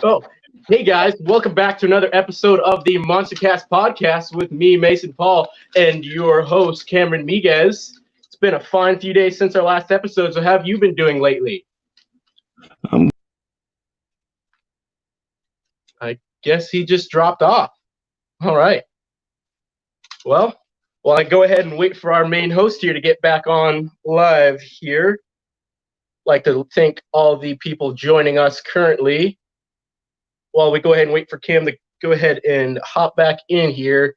Oh, hey guys, welcome back to another episode of the MonsterCast podcast with me, Mason Paul, and your host, Cameron Miguez. It's been a fine few days since our last episode, so how have you been doing lately? I guess he just dropped off. All right. Well, while I go ahead and wait for our main host here to get back on live here, I'd like to thank all the people joining us currently. While we go ahead and wait for Cam to go ahead and hop back in here.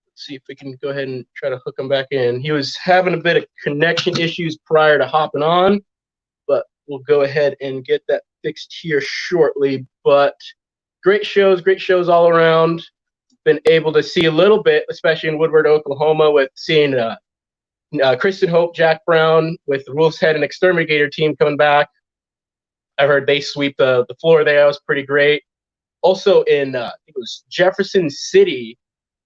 Let's see if we can go ahead and try to hook him back in. He was having a bit of connection issues prior to hopping on, but we'll go ahead and get that fixed here shortly. But great shows all around. Been able to see a little bit, especially in Woodward, Oklahoma, with seeing Kristen Hope, Jack Brown with the Wolf's Head and Exterminator team coming back. I heard they sweep the floor there. That was pretty great. Also in I think it was Jefferson City,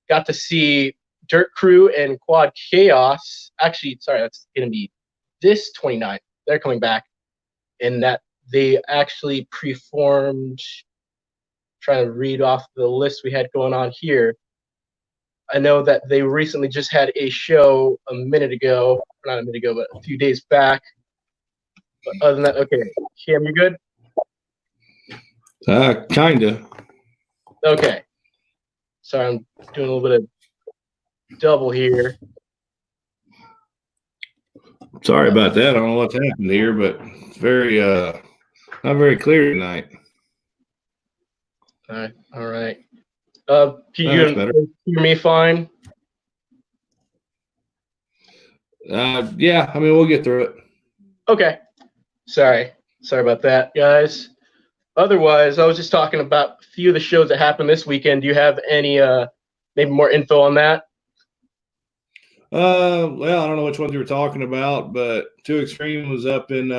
got to see Dirt Crew and Quad Chaos. Actually, sorry, that's going to be this 29th. They're coming back. And that they actually performed, trying to read off the list we had going on here. I know that they recently just had a show not a minute ago, but a few days back. But other than that, okay. Cam, you good? Kinda. Okay. Sorry, I'm doing a little bit of double here. Sorry about that. I don't know what's happened here, but it's very not very clear tonight. All right. Can you hear me fine? Yeah, I mean, we'll get through it. Okay. Sorry about that, guys. Otherwise, I was just talking about a few of the shows that happened this weekend. Do you have any maybe more info on that? Well, I don't know which ones you were talking about, but Two Extreme was up in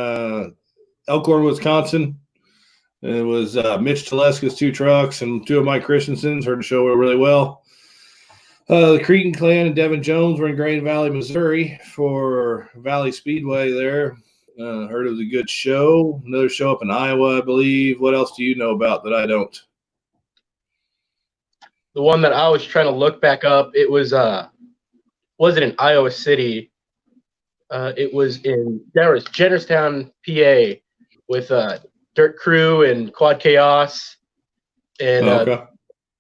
Elkhorn, Wisconsin. It was Mitch Teleska's two trucks and two of Mike Christensen's. Heard the show really well. The Cretan Clan and Devin Jones were in Grand Valley, Missouri for Valley Speedway there. Heard it was a good show. Another show up in Iowa, I believe. What else do you know about that I don't? The one that I was trying to look back up, it was it in Iowa City? It was in Jennerstown, PA, with Dirt Crew and Quad Chaos. And okay.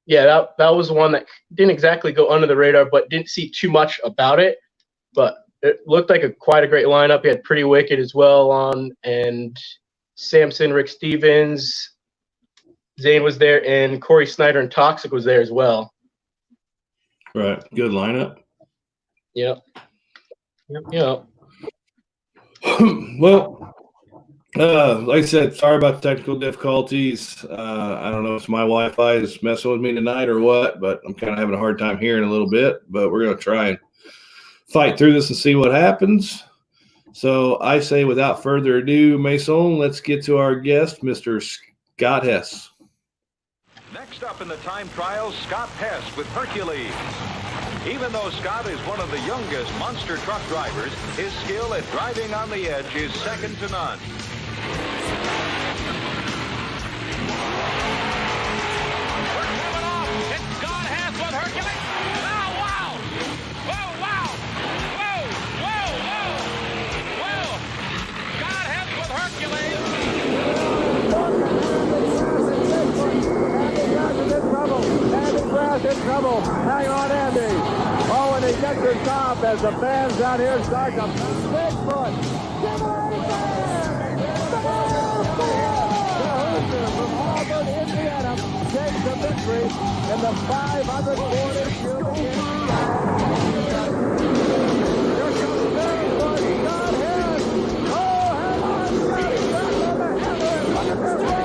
Yeah, that was the one that didn't exactly go under the radar, but didn't see too much about it. But it looked like quite a great lineup. You had Pretty Wicked as well on, and Samson, Rick Stevens, Zane was there, and Corey Snyder and Toxic was there as well. Right. Good lineup. Yep. Well, Like I said, sorry about the technical difficulties. I don't know if my Wi-Fi is messing with me tonight or what, but I'm kind of having a hard time hearing a little bit. But we're going to try and fight through this and see what happens. So I say, without further ado, Mason, let's get to our guest, Mr. Scott Hess. Next up in the time trials, Scott Hess with Hercules. Even though Scott is one of the youngest monster truck drivers, his skill at driving on the edge is second to none. We're coming off. It's Scott Hess with Hercules. Oh, wow. Whoa, wow. Whoa, whoa, whoa. Whoa. Scott Hess with Hercules. In trouble. Hang on, Andy. Oh, and he gets his top as the fans out here start to Bigfoot. The Hoosier from Auburn, Indiana, takes the victory in the 540 cubic inch. Here comes Bigfoot. Scott Hess. Oh, hang on, Scott. Back on the hammer. Look at this run.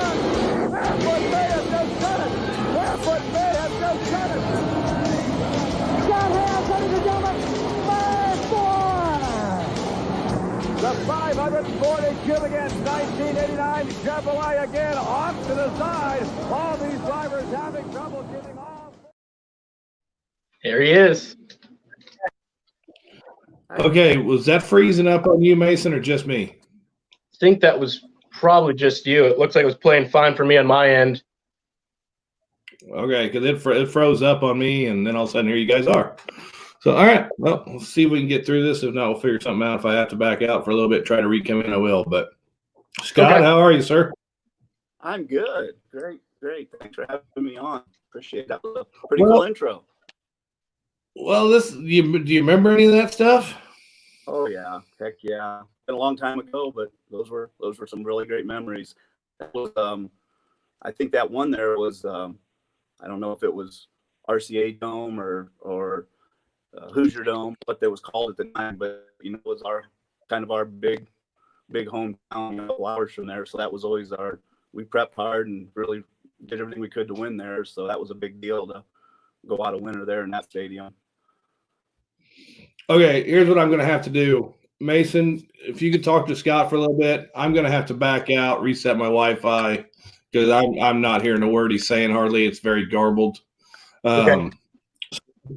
Barefoot may have just done it. Barefoot may have just done it. Scott Hess, ladies and gentlemen, the 540 cubic inch 1989 Chevrolet again off to the side. All these drivers having trouble getting off. There he is. Okay, was that freezing up on you, Mason, or just me? I think that was probably just you. It looks like it was playing fine for me on my end. Okay, because it froze up on me, and then all of a sudden here you guys are. So, all right, well, we'll see if we can get through this. If not, we'll figure something out. If I have to back out for a little bit, try to re-come in, I will. But, Scott, Okay. How are you, sir? I'm good. Great. Thanks for having me on. Appreciate that. Was a pretty cool intro. Well, do you remember any of that stuff? Oh yeah, heck yeah. Been a long time ago, but those were some really great memories. That was I think that one there was I don't know if it was RCA Dome or Hoosier Dome, what that was called at the time, but it was our kind of our big hometown, a couple hours from there. So that was always we prepped hard and really did everything we could to win there. So that was a big deal to go out a winner there in that stadium. Okay, here's what I'm going to have to do. Mason, if you could talk to Scott for a little bit, I'm going to have to back out, reset my Wi-Fi, because I'm not hearing a word he's saying hardly. It's very garbled. Okay.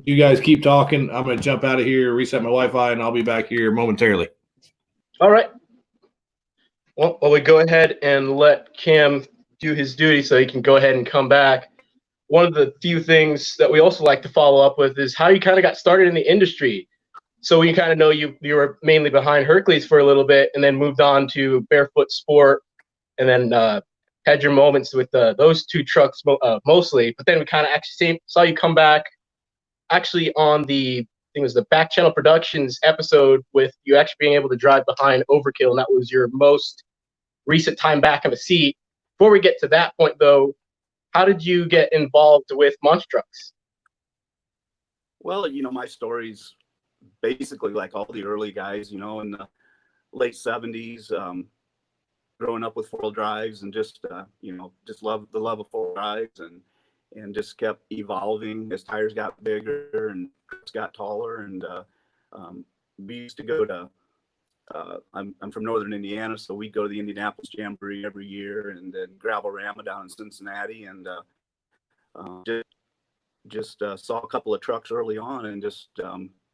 You guys keep talking. I'm going to jump out of here, reset my Wi-Fi, and I'll be back here momentarily. All right. Well, we go ahead and let Cam do his duty so he can go ahead and come back. One of the few things that we also like to follow up with is how you kind of got started in the industry. So we kind of know you were mainly behind Hercules for a little bit and then moved on to Barefoot Sport and then had your moments with those two trucks mostly. But then we kind of actually saw you come back actually on the, I think it was the Back Channel Productions episode with you actually being able to drive behind Overkill, and that was your most recent time back in the seat. Before we get to that point, though, how did you get involved with monster trucks? Well, my story's basically like all the early guys, in the late 70s, growing up with four-wheel drives and just love the love of four-wheel drives and just kept evolving as tires got bigger and trucks got taller. And we used to go to, I'm from Northern Indiana, so we'd go to the Indianapolis Jamboree every year, and then Gravel-Rama down in Cincinnati, and just saw a couple of trucks early on and just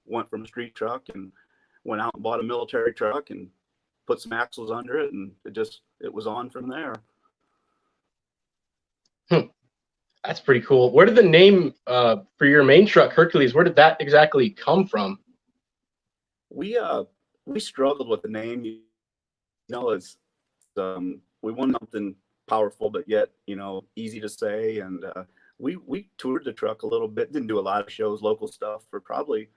went from a street truck and went out and bought a military truck and put some axles under it, and it was on from there. That's pretty cool. Where did the name for your main truck, Hercules, where did that exactly come from? We struggled with the name. It's we wanted something powerful, but yet easy to say. And we toured the truck a little bit. Didn't do a lot of shows, local stuff, for probably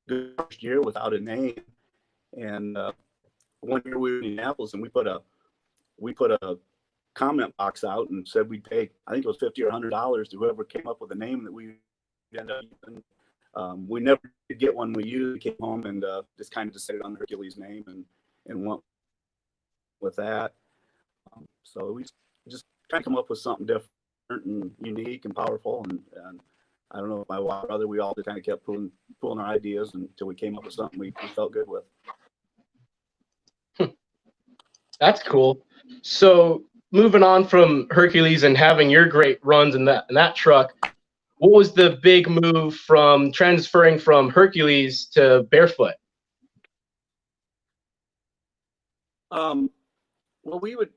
good first year without a name. And one year we were in Indianapolis, and we put a comment box out and said we'd pay, I think it was $50 or $100 to whoever came up with a name that we ended up using. We never did get one we used. We came home and just kind of decided on Hercules' name and went with that. So we just kind of come up with something different and unique and powerful. And I don't know, if my brother, we all just kind of kept pulling our ideas until we came up with something we felt good with. That's cool. So moving on from Hercules and having your great runs in that truck, what was the big move from transferring from Hercules to Barefoot? Well, we'd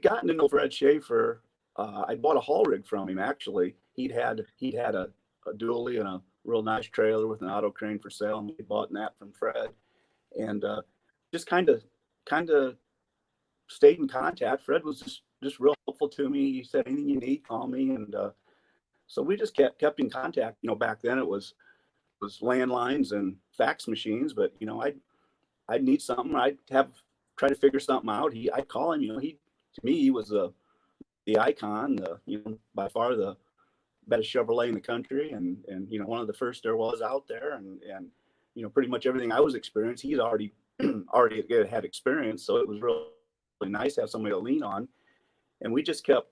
gotten to know Fred Schaefer. I bought a haul rig from him, actually. He'd had a dually and a real nice trailer with an auto crane for sale, and we bought that from Fred. And just kind of stayed in contact. Fred was just real helpful to me. He said, anything you need, call me. And so we just kept in contact. You know, back then it was landlines and fax machines, but you know, I'd need something. I'd try to figure something out. I'd call him. You know, to me he was the icon. By far the best Chevrolet in the country, and you know, one of the first there was out there, and you know, pretty much everything I was experiencing, he's already had experience. So it was really nice to have somebody to lean on, and we just kept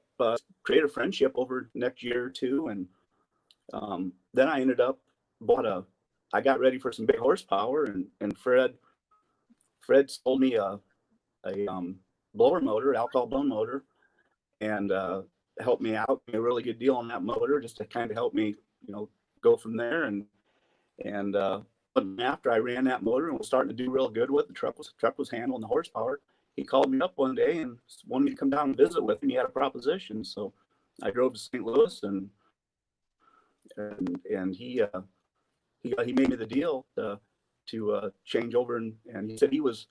create a friendship over the next year or two, and then I ended up I got ready for some big horsepower, and Fred sold me a blower motor, alcohol blown motor, and helped me out, a really good deal on that motor, just to kind of help me, you know, go from there. And after I ran that motor and was starting to do real good with the truck was handling the horsepower, he called me up one day and wanted me to come down and visit with him. He had a proposition, so I drove to St. Louis, and he made me the deal to change over, and he said he was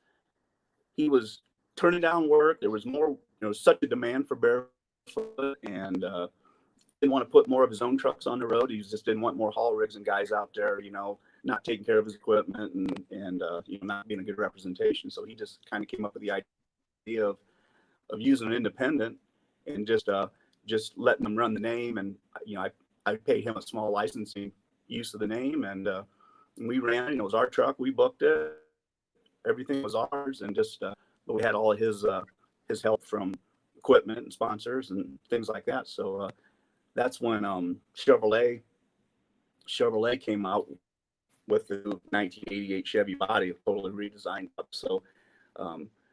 turning down work. There was more, you know, such a demand for Barefoot, and didn't want to put more of his own trucks on the road. He just didn't want more haul rigs and guys out there, you know, not taking care of his equipment and you know, not being a good representation. So he just kind of came up with the idea of using an independent and just letting them run the name. And you know, I paid him a small licensing use of the name, and we ran it. It was our truck. We booked it. Everything was ours, and just but we had all of his help from equipment and sponsors and things like that. So that's when Chevrolet came out with the 1988 Chevy body, totally redesigned up. So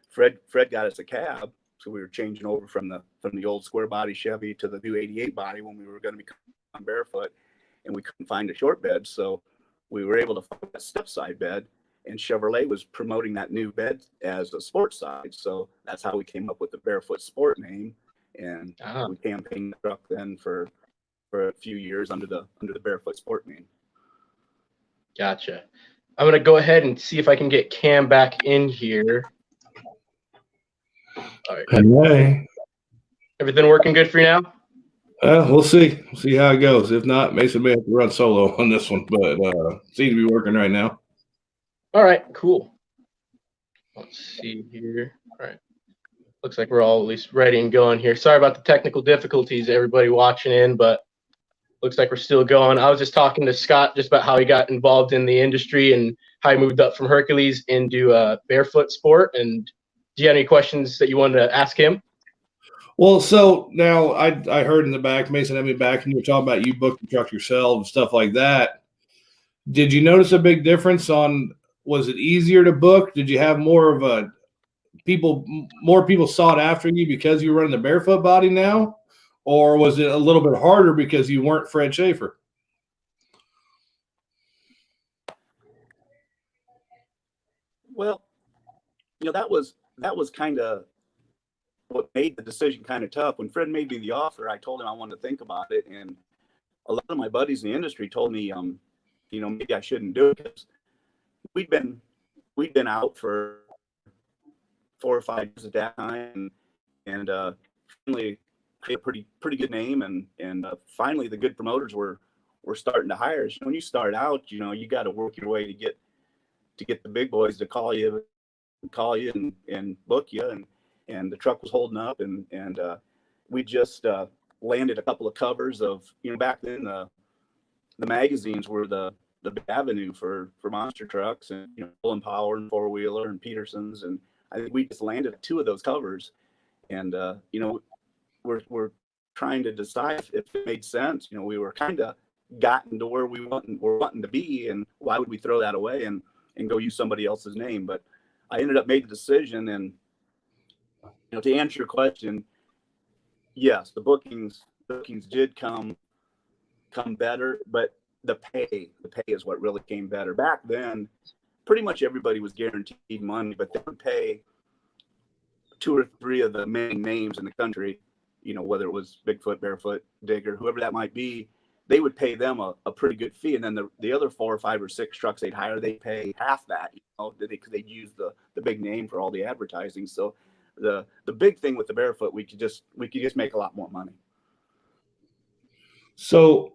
Fred got us a cab, so we were changing over from the old square body Chevy to the new 88 body when we were going to become Barefoot, and we couldn't find a short bed, so we were able to find a step side bed, and Chevrolet was promoting that new bed as a sports side. So that's how we came up with the Barefoot Sport name, and we campaigned the truck then for a few years under the Barefoot Sport name. Gotcha. I'm going to go ahead and see if I can get Cam back in here. All right. Hey. Everything working good for you now? We'll see. We'll see how it goes. If not, Mason may have to run solo on this one, but seems to be working right now. All right, cool. Let's see here. All right. Looks like we're all at least ready and going here. Sorry about the technical difficulties, everybody watching in, but looks like we're still going. I was just talking to Scott just about how he got involved in the industry and how he moved up from Hercules into Barefoot Sport. And do you have any questions that you wanted to ask him? Well, so now I heard in the back, Mason had me back, and you were talking about you booked the truck yourself and stuff like that. Did you notice a big difference on, was it easier to book? Did you have more people sought after you because you were running the Barefoot body now? Or was it a little bit harder because you weren't Fred Schaefer? Well, you know, that was kind of what made the decision kind of tough. When Fred made me the offer, I told him I wanted to think about it, and a lot of my buddies in the industry told me, you know, maybe I shouldn't do it, because we'd been out for 4 or 5 years at that time, and finally created a pretty good name, and finally the good promoters were starting to hire us. When you start out, you know, you got to work your way to get the big boys to call you and book you, and the truck was holding up, and we just landed a couple of covers of, you know, back then the magazines were the big avenue for monster trucks, and you know, Bull and Power and Four Wheeler and Peterson's, and I think we just landed 2 of those covers, and we're trying to decide if it made sense. We were kind of gotten to where we're wanting to be, and why would we throw that away and go use somebody else's name? But I ended up making the decision, and to answer your question, yes, the bookings did come better, but the pay is what really came better. Back then, pretty much everybody was guaranteed money, but they would pay 2 or 3 of the main names in the country, whether it was Bigfoot, Barefoot, Digger, whoever that might be. They would pay them a pretty good fee, and then the other 4 or 5 or 6 trucks they'd hire, they pay half that, because they'd use the big name for all the advertising. So the big thing with the Barefoot, we could just make a lot more money. So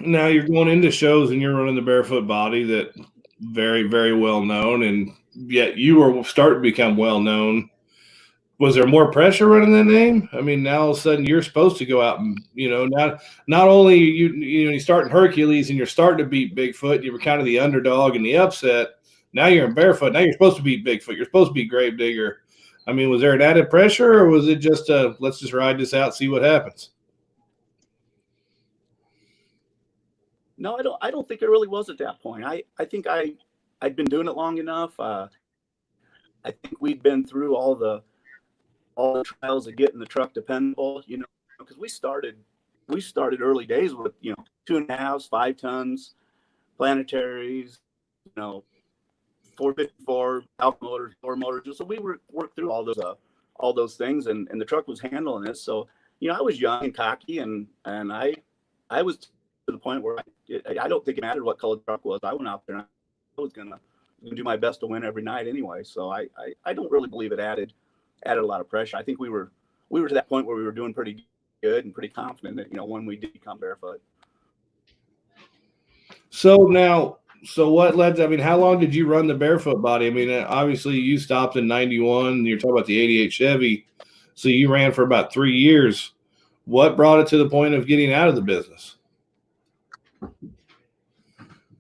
now you're going into shows and you're running the Barefoot body that very, very well known, and yet you were starting to become well known. Was there more pressure running that name? I mean, now all of a sudden you're supposed to go out and, not only you start in Hercules and you're starting to beat Bigfoot, you were kind of the underdog and the upset. Now you're in Barefoot. Now you're supposed to beat Bigfoot. You're supposed to beat Gravedigger. I mean, was there an added pressure, or was it just let's just ride this out, see what happens? No, I don't think it really was at that point. I think I'd been doing it long enough. I think we'd been through all the trials of getting the truck dependable, because we started early days with 2.5s, 5 tons, planetaries, 454 alpha motors, 4 motors. So we worked through all those things, and the truck was handling it. So I was young and cocky, and I was to the point where I don't think it mattered what color the truck was. I went out there and I was gonna do my best to win every night anyway. So I don't really believe it added a lot of pressure. I think we were to that point where we were doing pretty good and pretty confident that when we did become Barefoot. So what led to, I mean, how long did you run the Barefoot body? I mean, obviously you stopped in 91. You're talking about the 88 Chevy. So you ran for about 3 years. What brought it to the point of getting out of the business?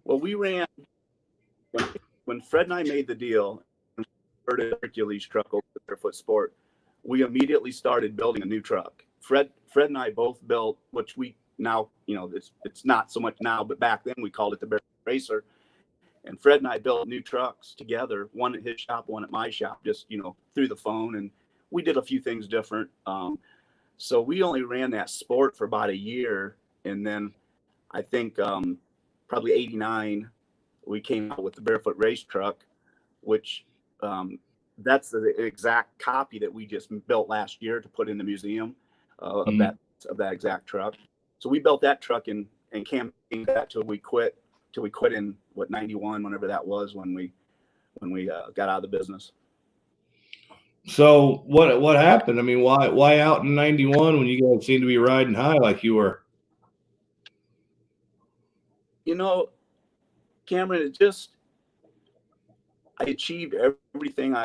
Well, we ran when Fred and I made the deal and converted Hercules truck over to Barefoot Sport. We immediately started building a new truck. Fred and I both built, which we now, it's not so much now, but back then we called it the Barefoot Racer. And Fred and I built new trucks together, one at his shop, one at my shop, just through the phone, and we did a few things different. So we only ran that Sport for about a year, and then I think probably 89, we came out with the Barefoot Race truck, which that's the exact copy that we just built last year to put in the museum of that exact truck. So we built that truck and campaigned that till we quit in 91, whenever that was, when we got out of the business. So what happened? I mean, why out in 91 when you guys seem to be riding high like you were? Cameron, I achieved everything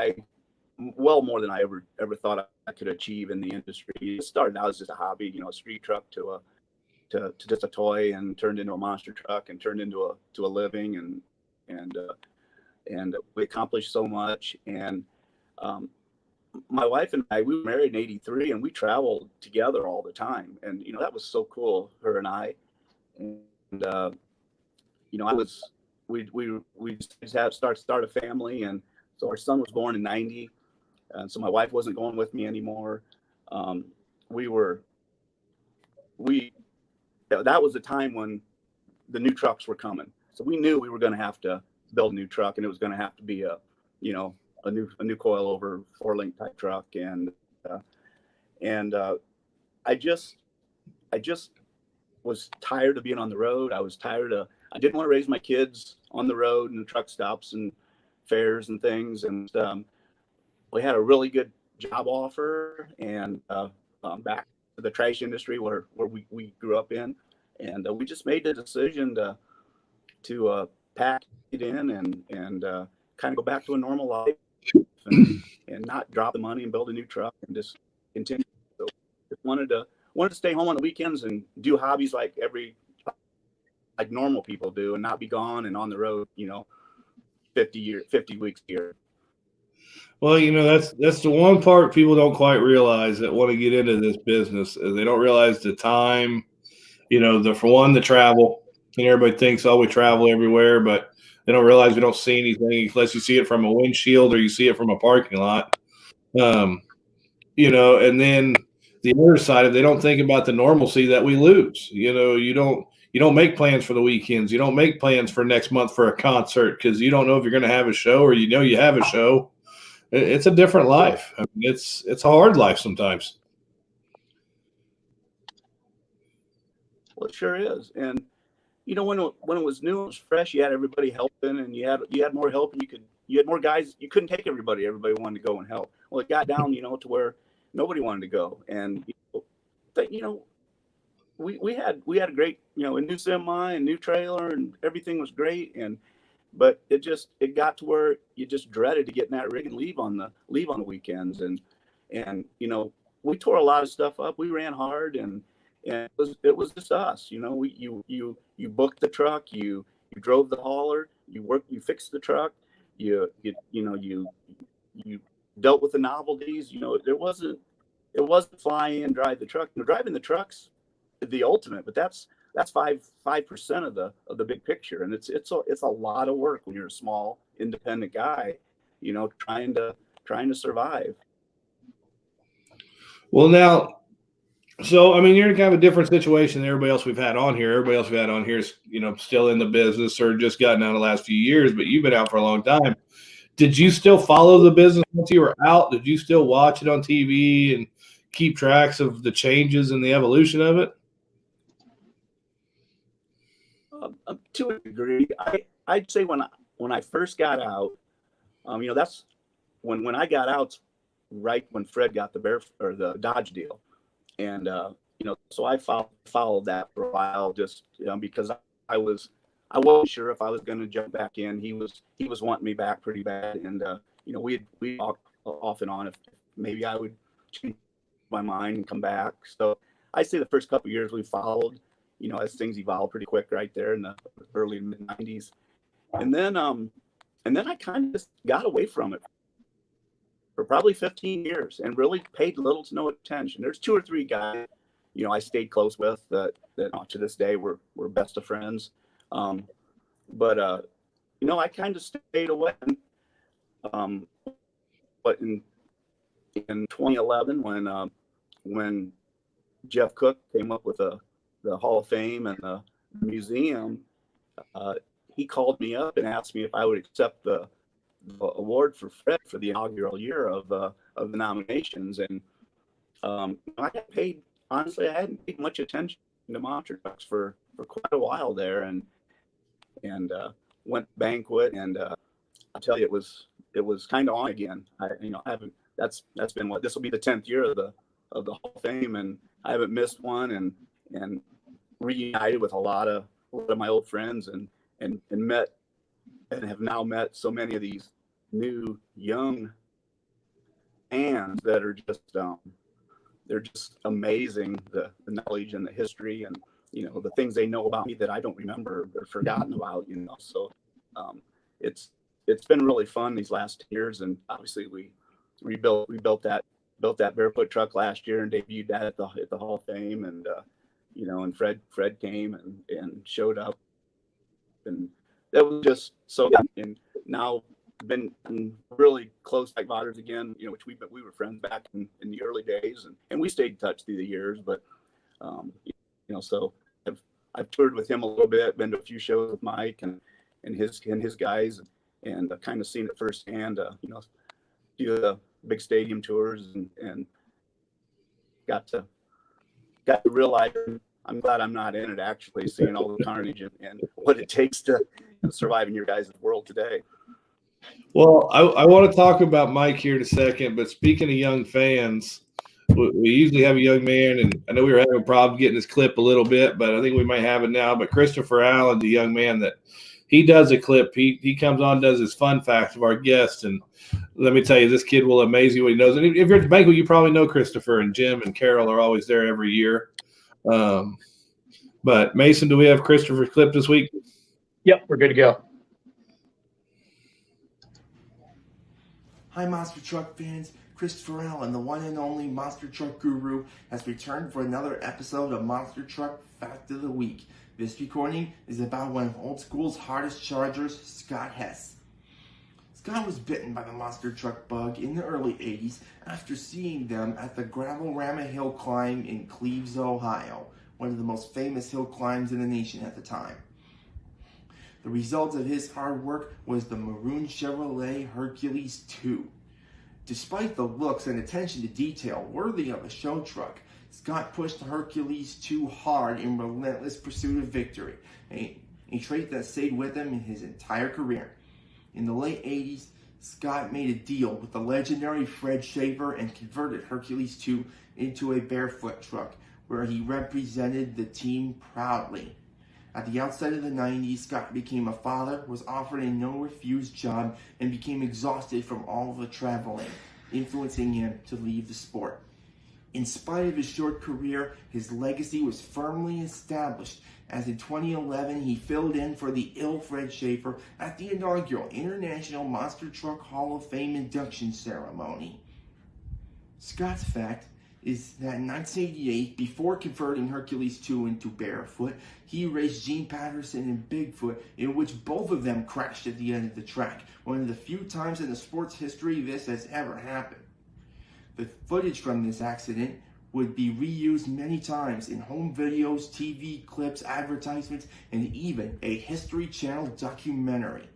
well more than I ever thought I could achieve in the industry. It started out as just a hobby, a street truck to just a toy, and turned into a monster truck, and turned into a living, and we accomplished so much. And my wife and I, we were married in 83, and we traveled together all the time, and that was so cool, her and I. And we just had to start a family, and so our son was born in 90, and so my wife wasn't going with me anymore. That was the time when the new trucks were coming, so we knew we were going to have to build a new truck, and it was going to have to be a new coilover 4-link type truck, and I just was tired of being on the road. I didn't want to raise my kids on the road and truck stops and fairs and things. And we had a really good job offer, and back to the trash industry where we grew up in. And we just made the decision to pack it in and kind of go back to a normal life and not drop the money and build a new truck and just continue. So just wanted to stay home on the weekends and do hobbies like normal people do, and not be gone and on the road, 50 weeks a year. Well, that's the one part people don't quite realize that want to get into this business. They don't realize the time, the travel. And everybody thinks, oh, we travel everywhere, but they don't realize we don't see anything unless you see it from a windshield or you see it from a parking lot. And then the other side of they don't think about the normalcy that we lose. You don't make plans for the weekends. You don't make plans for next month for a concert because you don't know if you're going to have a show or you have a show. It's a different life. I mean, it's a hard life sometimes. Well, it sure is. And when it was new, it was fresh. You had everybody helping, and you had more help, and you had more guys. You couldn't take everybody. Everybody wanted to go and help. Well, it got down, to where nobody wanted to go, and we had a great, a new semi, a new trailer, and everything was great. But it got to where you just dreaded to get in that rig and leave on the weekends, and we tore a lot of stuff up. We ran hard, and it was just us. You booked the truck, you drove the hauler, you fixed the truck, you dealt with the novelties. It wasn't fly in, drive the truck. Driving the truck's the ultimate, but that's 5% of the big picture, and it's a lot of work when you're a small independent guy, trying to survive. Well, now, so I mean, you're in kind of a different situation than everybody else we've had on here. Everybody else we've had on here is still in the business or just gotten out the last few years, but you've been out for a long time. Did you still follow the business once you were out? Did you still watch it on TV and keep tracks of the changes and the evolution of it? To a degree, I'd say when I first got out, that's when I got out, right when Fred got the Dodge deal, and so I followed that for a while, just because I wasn't sure if I was going to jump back in. He was wanting me back pretty bad, and we talked off and on if maybe I would change my mind and come back. So I'd say the first couple of years we followed, as things evolved pretty quick right there in the early mid 90s. And then I kind of just got away from it for probably 15 years and really paid little to no attention. There's 2 or 3 guys, I stayed close with that to this day we're best of friends. But I kind of stayed away. But in 2011, when Jeff Cook came up with the Hall of Fame and the museum, he called me up and asked me if I would accept the award for Fred for the inaugural year of the nominations. And I got paid. Honestly, I hadn't paid much attention to monster trucks for quite a while there, and went banquet, and I'll tell you, it was kind of on again. I haven't. That's been this will be the 10th year of the Hall of Fame, and I haven't missed one, and reunited with a lot of my old friends, and met and have now met so many of these new young fans that are just they're just amazing, the knowledge and the history and the things they know about me that I don't remember or forgotten about. So it's been really fun these last years, and obviously we built that barefoot truck last year and debuted that at the Hall of Fame, and and Fred came and showed up, and that was just so good. And now been really close like Voders again, which we were friends back in the early days, and we stayed in touch through the years. But so I've toured with him a little bit, been to a few shows with Mike and his guys, and kind of seen it firsthand. Do the big stadium tours, and got to realize I'm glad I'm not in it, actually, seeing all the carnage and what it takes to survive in your guys' world today. Well, I want to talk about Mike here in a second, but speaking of young fans, we usually have a young man, and I know we were having a problem getting his clip a little bit, but I think we might have it now. But Christopher Allen's a young man that he does a clip. He comes on, does his fun facts of our guests, and let me tell you, this kid will amaze you what he knows. And if you're at the banquet, you probably know Christopher, and Jim and Carol are always there every year. But Mason, do we have Christopher's clip this week? Yep, we're good to go. Hi, Monster Truck fans. Christopher Allen, the one and only Monster Truck Guru, has returned for another episode of Monster Truck Fact of the Week. This recording is about one of old school's hardest chargers, Scott Hess. Scott was bitten by the monster truck bug in the early 80s after seeing them at the Gravel-Rama Hill Climb in Cleves, Ohio, one of the most famous hill climbs in the nation at the time. The result of his hard work was the maroon Chevrolet Hercules 2. Despite the looks and attention to detail worthy of a show truck, Scott pushed the Hercules 2 hard in relentless pursuit of victory, a trait that stayed with him in his entire career. In the late 80s, Scott made a deal with the legendary Fred Schaefer and converted Hercules 2 into a barefoot truck, where he represented the team proudly. At the outset of the 90s, Scott became a father, was offered a no-refuse job, and became exhausted from all of the traveling, influencing him to leave the sport. In spite of his short career, his legacy was firmly established, as in 2011 he filled in for the ill Fred Schaefer at the inaugural International Monster Truck Hall of Fame induction ceremony. Scott's fact is that in 1988, before converting Hercules 2 into barefoot, he raced Gene Patterson and Bigfoot, in which both of them crashed at the end of the track, one of the few times in the sport's history this has ever happened. The footage from this accident would be reused many times in home videos, TV clips, advertisements, and even a History Channel documentary.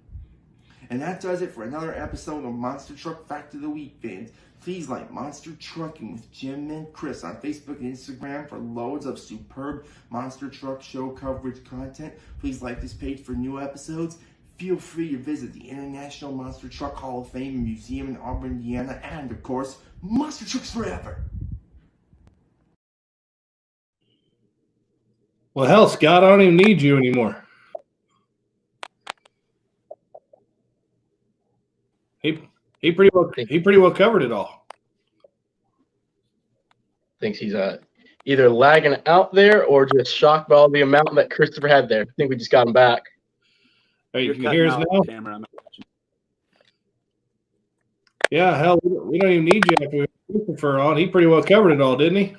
And that does it for another episode of Monster Truck Fact of the Week, fans. Please like Monster Trucking with Jim and Chris on Facebook and Instagram for loads of superb Monster Truck show coverage content. Please like this page for new episodes. Feel free to visit the International Monster Truck Hall of Fame Museum in Auburn, Indiana, and of course, Monster Trucks Forever. Well, hell, Scott, I don't even need you anymore. He pretty well covered it all. Thinks he's either lagging out there or just shocked by all the amount that Christopher had there. I think we just got him back. Hey, you You're can hear us cutting now? out, Cameron. Yeah, hell, we don't even need you after we have Christopher on. He pretty well covered it all, didn't he?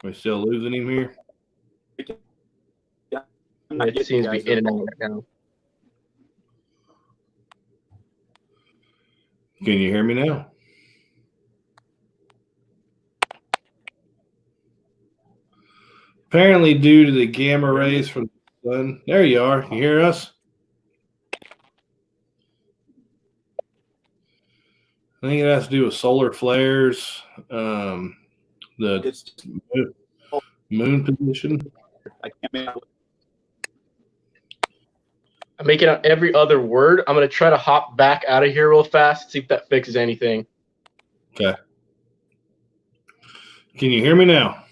We're still losing him here. It seems to be in and out right now. Can you hear me now? Apparently, due to the gamma rays from the sun. There you are. You hear us? I think it has to do with solar flares, the It's moon position. I can't make out. I'm making out every other word. I'm going to try to hop back out of here real fast, see if that fixes anything. Okay. Can you hear me now?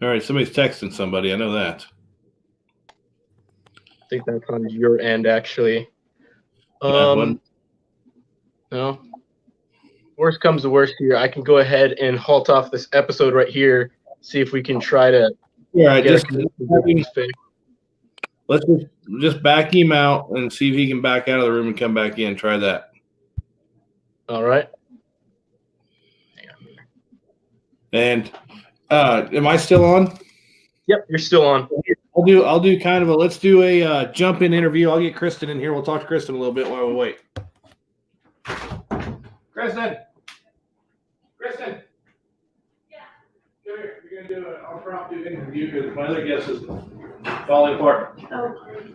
All right, somebody's texting somebody. I know that. I think that's on your end, actually. Yeah, No. Worst comes to worst here, I can go ahead and halt off this episode right here, see if we can try to yeah, get let's just back him out and see if he can back out of the room and come back in. Try that. All right. And am I still on? Yep, you're still on. I'll do kind of a let's do a jump in interview. I'll get Kristen in here. We'll talk to Kristen a little bit while we wait. Kristen. Yeah. Come here. You're gonna do an impromptu interview because my other guest is falling apart. Okay.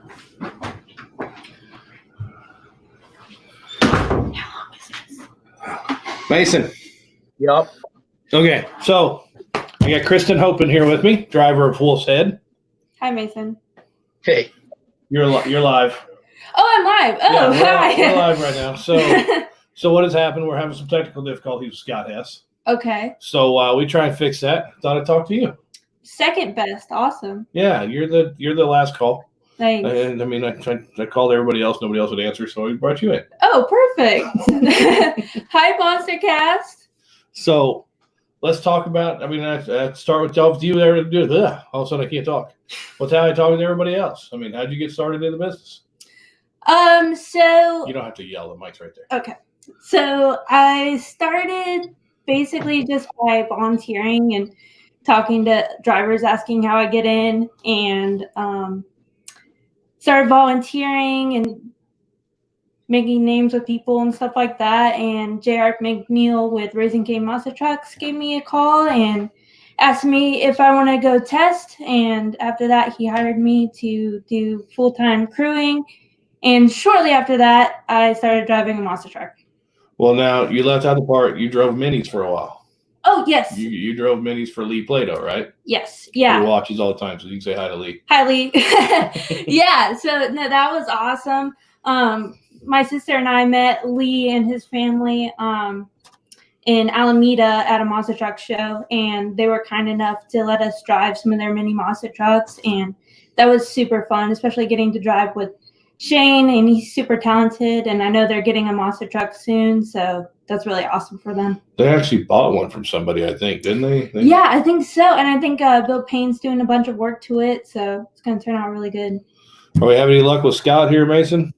Mason. Yep. Okay, so I got Kristen Hope in here with me, driver of Wolf's Head. Hi, Mason. Hey. You're live. Oh, I'm live. Oh, yeah, hi. we're live right now. So what has happened? We're having some technical difficulties with Scott Hess. Okay. So while we try and fix that, thought I'd talk to you. Second best. Awesome. Yeah, you're the last call. Thanks. And I mean, I called everybody else. Nobody else would answer, so I brought you in. Oh, perfect. Hi, Monster Cast. So let's talk about. I mean, I start with you there to do it. All of a sudden, I can't talk. What's how I talk with everybody else? I mean, how'd you get started in the business? So You don't have to yell. The mic's right there. okay. So I started basically just by volunteering and talking to drivers, asking how I get in, and started volunteering and making names with people and stuff like that. And J.R. McNeil with Raising Cane Monster Trucks gave me a call and asked me if I want to go test. And after that, he hired me to do full-time crewing. And shortly after that, I started driving a monster truck. Well, now you left out the part. You drove minis for a while. Oh, yes. You drove minis for Lee Plato, right? Yes. Yeah. He watches all the time, so you can say hi to Lee. Hi, Lee. Yeah. So no, that was awesome. My sister and I met Lee and his family in Alameda at a monster truck show, and they were kind enough to let us drive some of their mini monster trucks, and that was super fun, especially getting to drive with Shane, and he's super talented, and I know they're getting a monster truck soon, so that's really awesome for them. They actually bought one from somebody, I think, didn't they? Yeah, I think so, and I think Bill Payne's doing a bunch of work to it, so it's going to turn out really good. Are we having any luck with Scott here, Mason?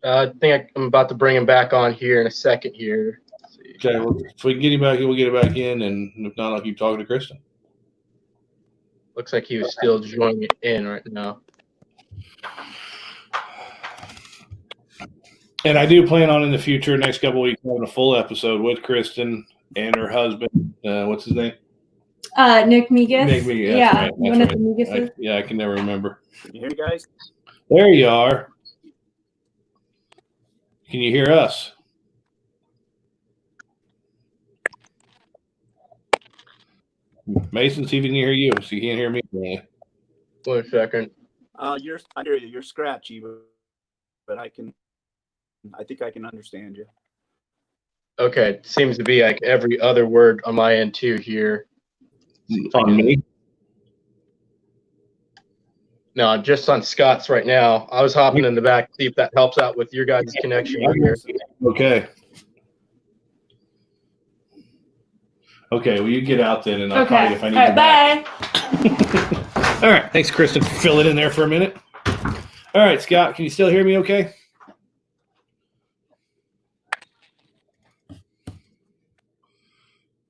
I think I'm about to bring him back on here in a second here. Let's see. Okay, well, if we can get him back in, we'll get him back in, and if not, I'll keep talking to Kristen. Looks like he was still joining in right now. And I do plan on in the future, next couple of weeks, having a full episode with Kristen and her husband. What's his name? Nick Migas. Nick Migas. That's Yeah, right, one that's of the right. Migases. I can never remember. Can you hear me, guys? There you are. Can you hear us? Mason, see if he can hear you. So you can't hear me. 1 second. I hear you. You're scratchy, but I think I can understand you. Okay, it seems to be like every other word on my end too here. On me? No, just on Scott's right now. I was hopping in the back to see if that helps out with your guys' connection here. Okay. Okay, well, you get out then, and I'll call you if I need you back. Bye. All right, thanks, Kristen, for filling in there for a minute. All right, Scott, can you still hear me okay?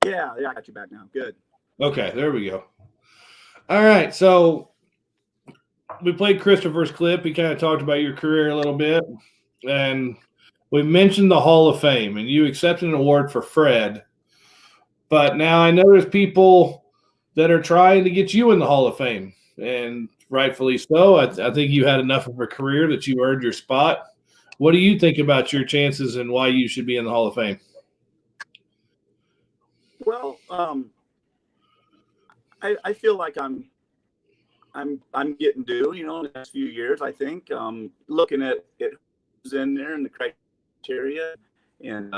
Yeah, I got you back now. Good. Okay, there we go. All right, so we played Christopher's clip. He kind of talked about your career a little bit, and we mentioned the Hall of Fame, and you accepted an award for Fred. But now I know there's people that are trying to get you in the Hall of Fame, and rightfully so. I think you had enough of a career that you earned your spot. What do you think about your chances and why you should be in the Hall of Fame? Well, I feel like I'm getting due, in the next few years. I think looking at who's in there and the criteria, and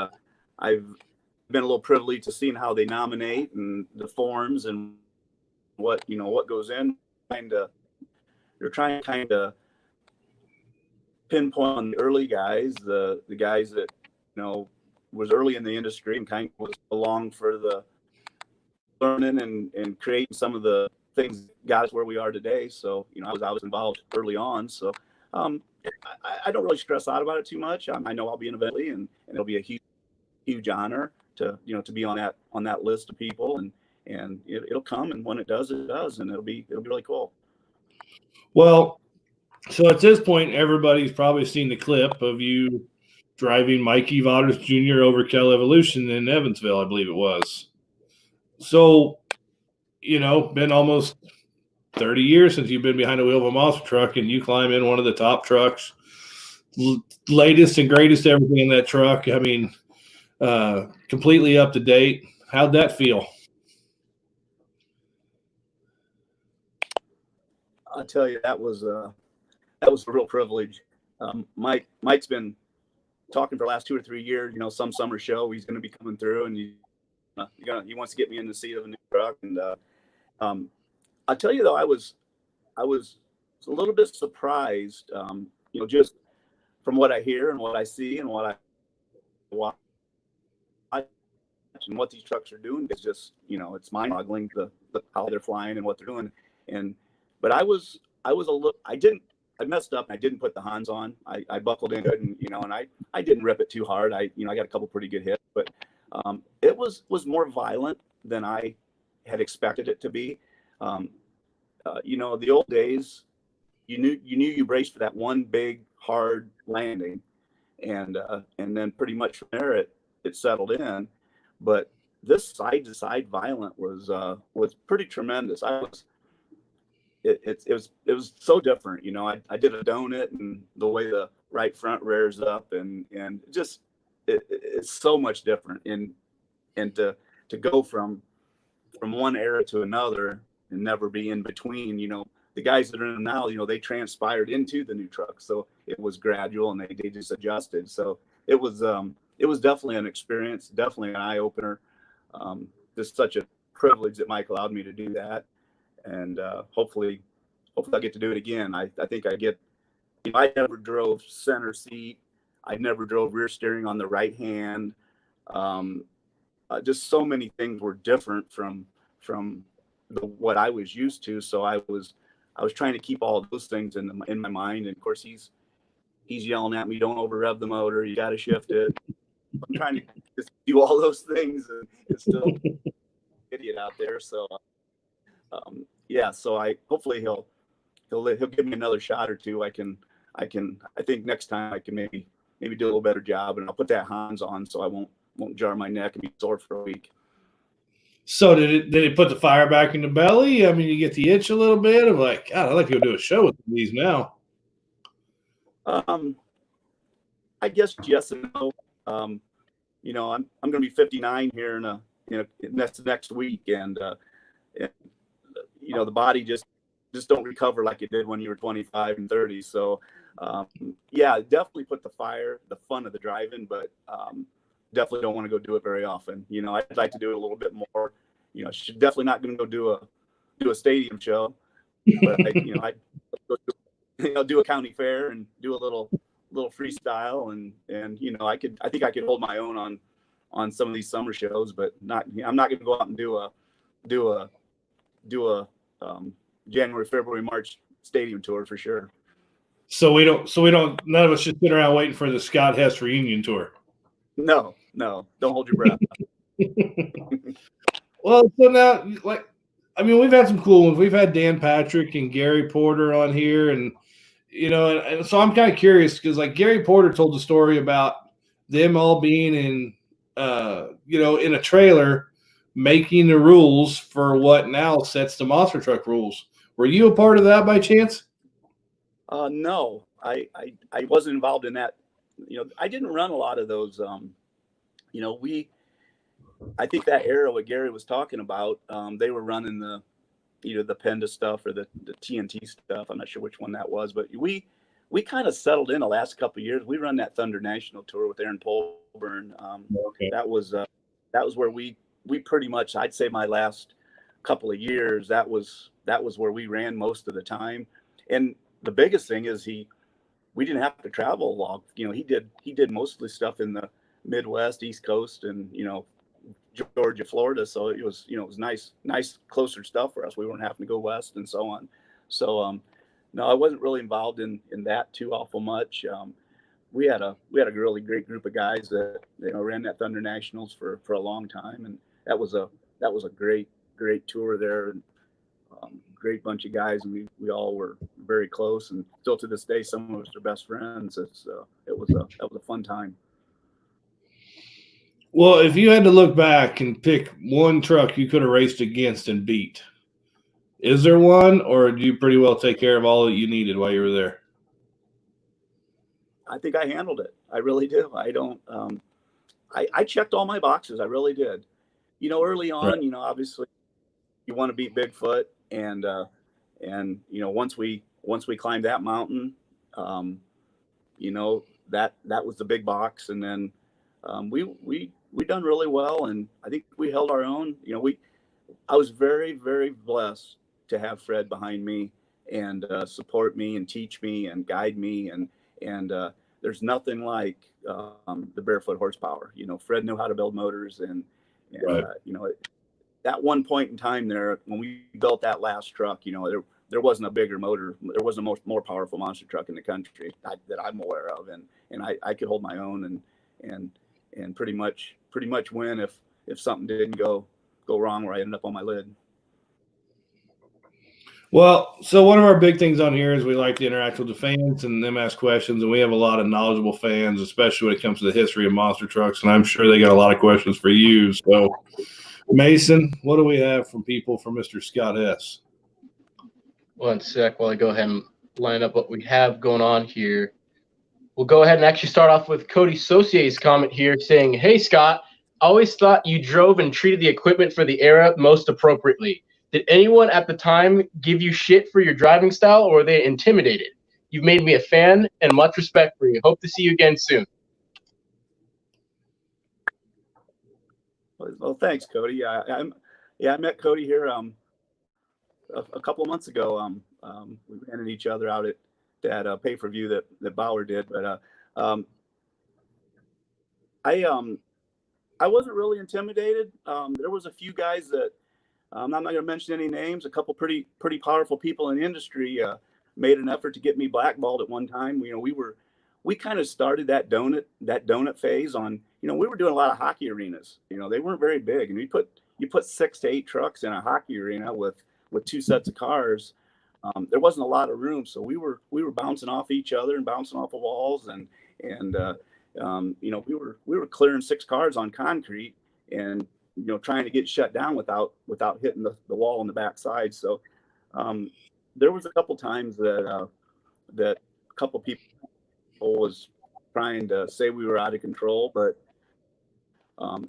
I've been a little privileged to seeing how they nominate and the forms and what goes in. They're trying to kind of pinpoint on the early guys, the guys that was early in the industry and kind of was along for the learning and creating some of the things that got us where we are today. So I was involved early on. So I don't really stress out about it too much. I know I'll be in eventually, and it'll be a huge honor to be on that list of people, and it'll come, and when it does, and it'll be really cool. Well, so at this point, everybody's probably seen the clip of you driving Mikey Waters Jr. over Cal Evolution in Evansville, I believe it was. So, been almost 30 years since you've been behind the wheel of a monster truck, and you climb in one of the top trucks, latest and greatest everything in that truck. I mean, completely up to date. How'd that feel? I'll tell you, that was a real privilege. Mike's been talking for the last 2 or 3 years. Some summer show he's going to be coming through, and he wants to get me in the seat of a new truck. And I'll tell you though, I was a little bit surprised, just from what I hear and what I see and what I watch and what these trucks are doing is just, it's mind-boggling the how they're flying and what they're doing. But I messed up and I didn't put the Hans on. I buckled into it and I didn't rip it too hard. I got a couple pretty good hits, but it was more violent than I had expected it to be. The old days, you knew you braced for that one big hard landing, and then pretty much from there it settled in. But this side to side violent was pretty tremendous. It was so different. I did a donut, and the way the right front rears up, and just it's so much different. And to go from one era to another and never be in between. The guys that are in them now, they transpired into the new truck, so it was gradual and they just adjusted. So it was definitely an experience, definitely an eye opener. Just such a privilege that Mike allowed me to do that, and hopefully I get to do it again. I think I never drove center seat. I never drove rear steering on the right hand. Just so many things were different from what I was used to. So I was trying to keep all those things in my mind. And of course he's yelling at me, "Don't over rev the motor. You got to shift it." I'm trying to just do all those things, and it's still idiot out there. So so hopefully he'll give me another shot or two. I think next time I can maybe do a little better job, and I'll put that Hans on so I won't jar my neck and be sore for a week. So did it put the fire back in the belly? I mean, you get the itch a little bit of like, God, I'd like to go do a show with these now. I guess yes and no. I'm going to be 59 here next week, and the body just don't recover like it did when you were 25 and 30. So definitely put the fun of the driving, but definitely don't want to go do it very often. I'd like to do it a little bit more. Definitely not going to go do a stadium show, but I do a county fair and do a little freestyle, and I think I could hold my own on some of these summer shows, but I'm not going to go out and do a January, February, March stadium tour for sure. So we don't. None of us should sit around waiting for the Scott Hess reunion tour. No, don't hold your breath. Well, so now, we've had some cool ones. We've had Dan Patrick and Gary Porter on here, and and so I'm kind of curious because Gary Porter told the story about them all being in a trailer making the rules for what now sets the monster truck rules. Were you a part of that by chance? No, I wasn't involved in that. I didn't run a lot of those. I think that era what Gary was talking about, they were running the Penda stuff or the TNT stuff. I'm not sure which one that was, but we kind of settled in the last couple of years. We run that Thunder National Tour with Aaron Polburn. Okay. That was where we pretty much, I'd say my last couple of years, that was where we ran most of the time. And the biggest thing is we didn't have to travel a lot. He did most of the stuff in the Midwest, East Coast, and Georgia, Florida. So it was nice closer stuff for us. We weren't having to go west and so on. So no, I wasn't really involved in that too awful much. We had a really great group of guys that ran that Thunder Nationals for a long time, and that was a great tour there, and great bunch of guys, and we all were very close, and still to this day some of us are best friends. That was a fun time. Well, if you had to look back and pick one truck you could have raced against and beat, is there one, or do you pretty well take care of all that you needed while you were there? I think I handled it. I really do. I don't. I checked all my boxes. I really did. Early on, Right. Obviously, you want to beat Bigfoot, and once we climbed that mountain, that was the big box, and then we done really well, and I think we held our own. I was very, very blessed to have Fred behind me, and support me and teach me and guide me. And there's nothing like the barefoot horsepower. You know, Fred knew how to build motors, and Right. you know, at one point in time there, when we built that last truck, you know, there wasn't a bigger motor. There wasn't a more powerful monster truck in the country that I'm aware of, and I could hold my own and pretty much win if something didn't go wrong where I ended up on my lid. Well, so one of our big things on here is we like to interact with the fans and them ask questions, and we have a lot of knowledgeable fans, especially when it comes to the history of monster trucks, and I'm sure they got a lot of questions for you. So, Mason, what do we have from people for Mr. Scott Hess? One sec while I go ahead and line up what we have going on here. We'll go ahead and actually start off with Cody Sautier's comment here saying, "Hey, Scott, I always thought you drove and treated the equipment for the era most appropriately. Did anyone at the time give you shit for your driving style, or were they intimidated? You've made me a fan and much respect for you. Hope to see you again soon." Well, thanks, Cody. I met Cody here a couple of months ago. We ran into each other out at that pay-per-view that Bauer did, but I wasn't really intimidated. There was a few guys that I'm not going to mention any names. A couple pretty powerful people in the industry made an effort to get me blackballed at one time. You know, we kind of started that donut phase on. You know, we were doing a lot of hockey arenas. You know, they weren't very big, and you put 6 to 8 trucks in a hockey arena with 2 sets of cars. There wasn't a lot of room, so we were bouncing off each other and bouncing off of walls, and you know, we were clearing 6 cars on concrete, and you know, trying to get shut down without hitting the wall on the backside. So there was a couple times that a couple people was trying to say we were out of control, but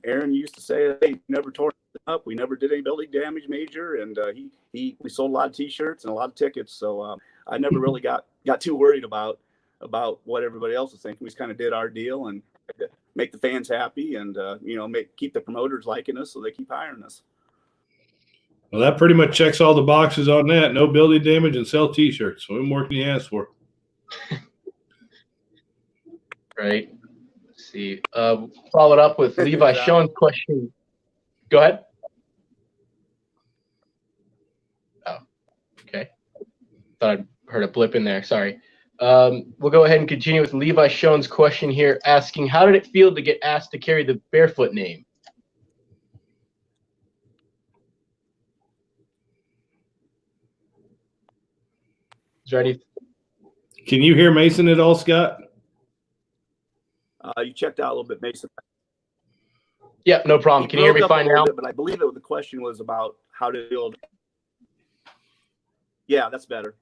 Aaron used to say, "Hey, we never tore up. We never did any building damage major," and we sold a lot of T-shirts and a lot of tickets. So I never really got too worried about what everybody else was thinking. We just kind of did our deal and make the fans happy, and you know, keep the promoters liking us, so they keep hiring us. Well, that pretty much checks all the boxes on that. No building damage and sell T-shirts. What more can you ask for? Right. Let's see. Followed up with Levi Schoen's question. Go ahead. Oh, okay. Thought I heard a blip in there. Sorry. We'll go ahead and continue with Levi Schoen's question here, asking, "How did it feel to get asked to carry the Barefoot name?" Is there any? Can you hear Mason at all, Scott? You checked out a little bit, Mason. Yeah, no problem. Can you hear me fine now? But I believe the question was about how to build. Yeah, that's better.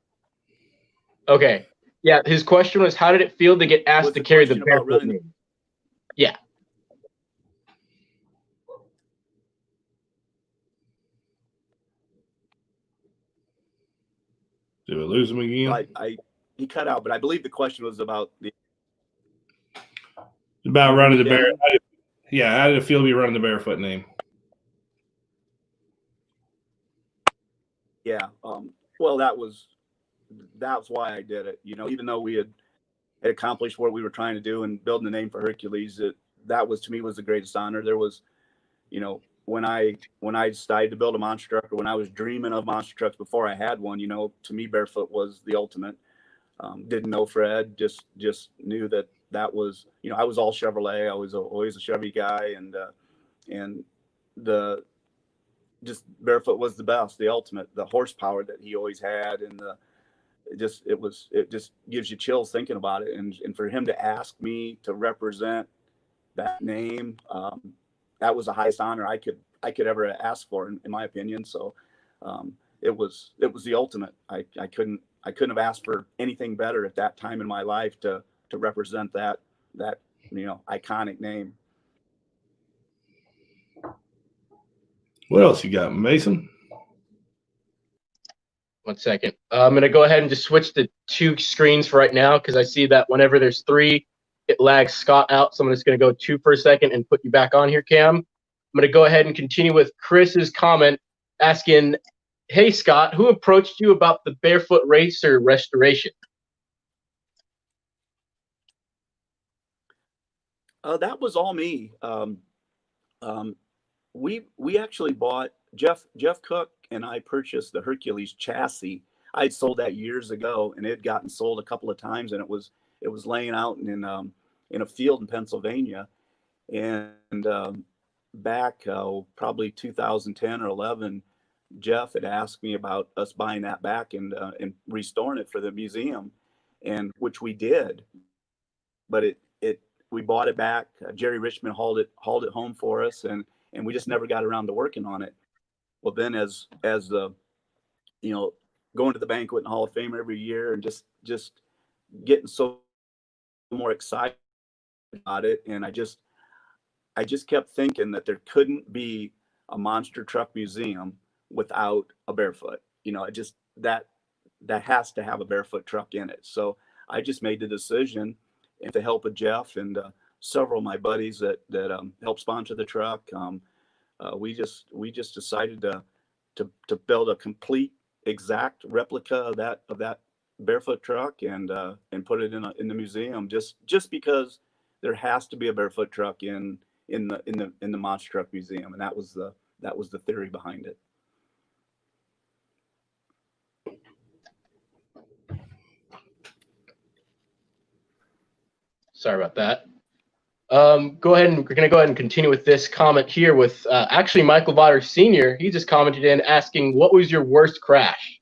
Okay. Yeah, his question was, how did it feel to get asked to carry the Barefoot name? Yeah. Did we lose him again? He cut out, but I believe the question was about running the Barefoot. Yeah, how did it feel to be running the Barefoot name? Yeah. Well, that's why I did it. You know, even though we had accomplished what we were trying to do and building the name for Hercules, that was, to me, was the greatest honor. There was, you know, when I decided to build a monster truck, or when I was dreaming of monster trucks before I had one, you know, to me, Barefoot was the ultimate. Didn't know Fred, just knew that was, you know, I was all Chevrolet. I was always a Chevy guy, and just Barefoot was the best, the ultimate, the horsepower that he always had, and it just gives you chills thinking about it. And for him to ask me to represent that name, that was the highest honor I could ever ask for, in my opinion. So it was the ultimate. I couldn't have asked for anything better at that time in my life to represent that you know, iconic name. What else you got, Mason? 1 second. I'm going to go ahead and just switch the 2 screens for right now, because I see that whenever there's 3, it lags Scott out. So I'm just going to go 2 for a second and put you back on here, Cam. I'm going to go ahead and continue with Chris's comment asking, hey Scott, who approached you about the Barefoot Racer restoration? That was all me. We actually bought Jeff Cook and I purchased the Hercules chassis. I'd sold that years ago, and it had gotten sold a couple of times, and it was laying out in a field in Pennsylvania, and back probably 2010 or 11, Jeff had asked me about us buying that back and restoring it for the museum, and which we did. But we bought it back. Jerry Richmond hauled it home for us, and we just never got around to working on it. Well, then as you know, going to the banquet and Hall of Fame every year, and just getting so more excited about it, and I just kept thinking that there couldn't be a monster truck museum without a barefoot. You know, that has to have a barefoot truck in it. So I just made the decision, and to help with Jeff and several of my buddies that helped sponsor the truck, we just decided to build a complete exact replica of that barefoot truck and put it in the museum, just because there has to be a barefoot truck in the monster truck museum, and that was the theory behind it. Sorry about that. We're going to go ahead and continue with this comment here with actually Michael Vodder Sr. He just commented in asking, what was your worst crash?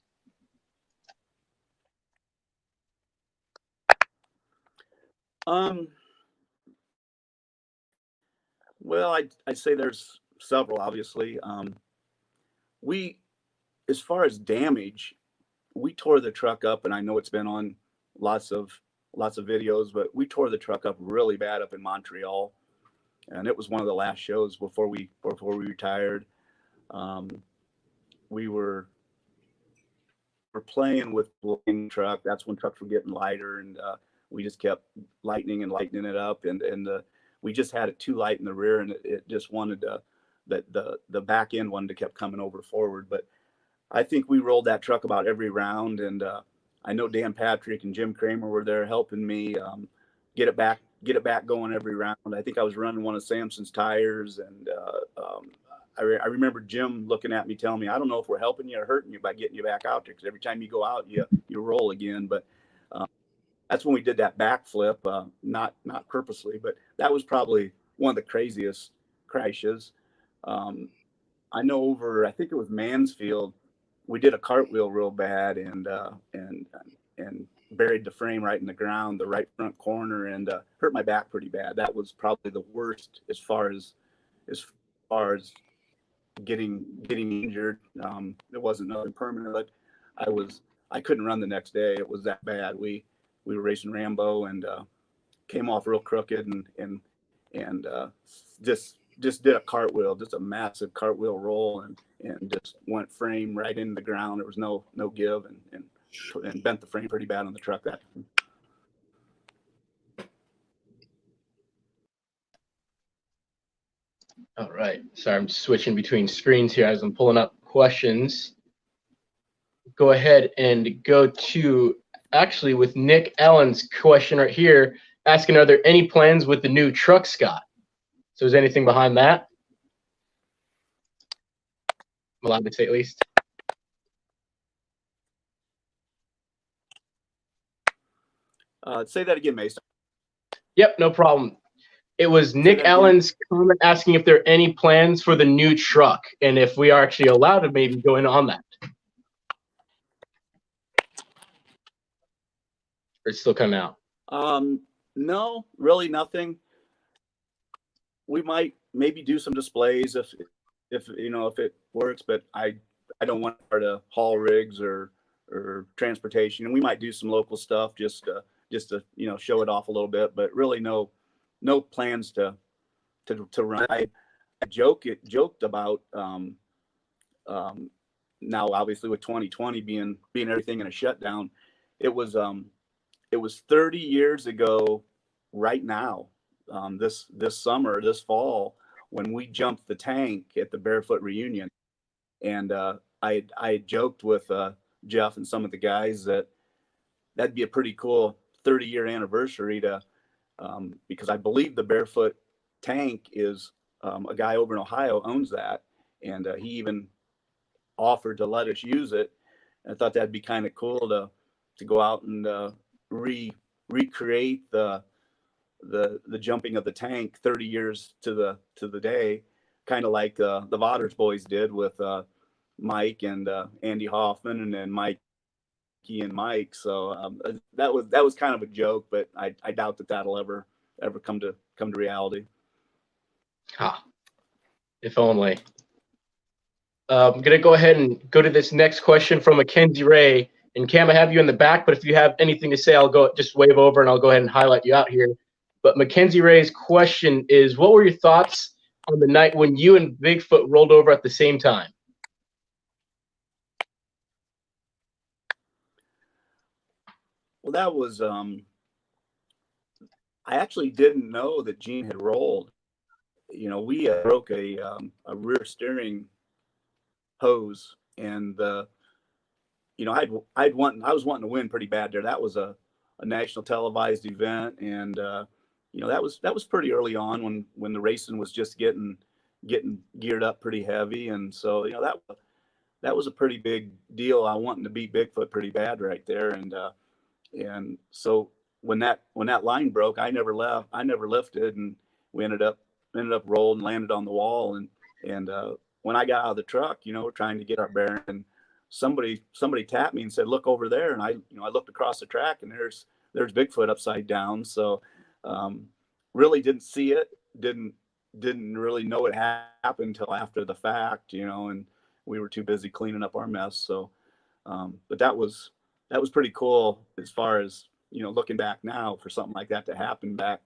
Well, I'd say there's several, obviously. As far as damage, we tore the truck up, and I know it's been on lots of videos, but we tore the truck up really bad up in Montreal, and it was one of the last shows before we retired. We were playing with the truck. That's when trucks were getting lighter, and we just kept lightening it up, and we just had it too light in the rear, and it just wanted to, the back end wanted to kept coming over forward. But I think we rolled that truck about every round, and I know Dan Patrick and Jim Kramer were there helping me get it back going every round. I think I was running one of Samson's tires, and I remember Jim looking at me, telling me, "I don't know if we're helping you or hurting you by getting you back out there, because every time you go out, you roll again." But that's when we did that backflip, not purposely, but that was probably one of the craziest crashes. I know I think it was Mansfield, we did a cartwheel real bad and buried the frame right in the ground, the right front corner, and hurt my back pretty bad. That was probably the worst as far as getting injured. It wasn't nothing permanent, but I couldn't run the next day. It was that bad. We were racing Rambo and came off real crooked and just did a cartwheel, just a massive cartwheel roll, and just went frame right into the ground. There was no give, and bent the frame pretty bad on the truck that time. All right. Sorry, I'm switching between screens here as I'm pulling up questions. Go ahead and go to, actually, with Nick Allen's question right here, asking, are there any plans with the new truck, Scott? So is there anything behind that? I'm allowed to say at least. Say that again, Mason. Yep, no problem. It was Nick Allen's comment asking if there are any plans for the new truck and if we are actually allowed to maybe go in on that. Or it's still coming out. No, really nothing. We might maybe do some displays if it works, but I don't want her to haul rigs or transportation, and we might do some local stuff just to show it off a little bit, but really no plans to run. I joked about now, obviously with 2020 being everything in a shutdown, it was 30 years ago right now, this summer, this fall, when we jumped the tank at the Barefoot reunion. And I joked with Jeff and some of the guys that that'd be a pretty cool 30-year anniversary to, because I believe the Barefoot tank is a guy over in Ohio owns that, and he even offered to let us use it. And I thought that'd be kind of cool to go out and recreate the jumping of the tank 30 years to the day, kind of like the Vauders boys did with Mike and Andy Hoffman, and then Mikey and Mike. So that was kind of a joke, but I doubt that'll ever come to reality. If only. I'm gonna go ahead and go to this next question from Mackenzie Ray. And Cam, I have you in the back, but if you have anything to say, I'll go just wave over and I'll go ahead and highlight you out here. But Mackenzie Ray's question is, what were your thoughts on the night when you and Bigfoot rolled over at the same time? Well, that was I actually didn't know that Gene had rolled. You know, we broke a rear steering hose, and you know, I was wanting to win pretty bad there. That was a national televised event, and you know, that was pretty early on when the racing was just getting geared up pretty heavy, and so, you know, that was a pretty big deal. I wanting to beat Bigfoot pretty bad right there, and so when that line broke, I never lifted, and we ended up rolled and landed on the wall, and when I got out of the truck, you know, we're trying to get our bearing, and somebody tapped me and said, "Look over there." And I looked across the track, and there's Bigfoot upside down. So really didn't see it, didn't really know it happened until after the fact, you know, and we were too busy cleaning up our mess. So but that was pretty cool as far as, you know, looking back now, for something like that to happen back